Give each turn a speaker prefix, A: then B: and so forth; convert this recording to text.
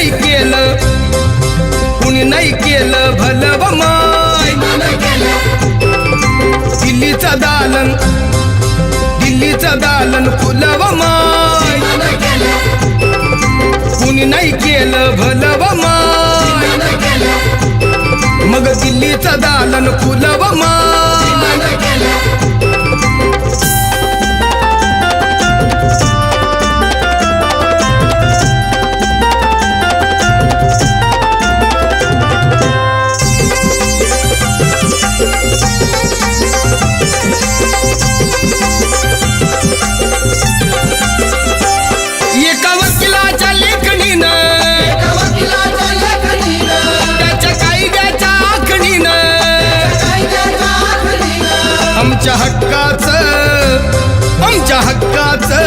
A: नाही केलं कुणी नाही केलं भलं व माय दिल्लीचं दालन फुलं व माय कुणी नाही केलं भलं व माय मग दिल्लीचं दालन फुलं व माय एका वकिलाच्या लेखणीनं त्याच्या कायद्याच्या आखणीनं आमच्या हक्काचं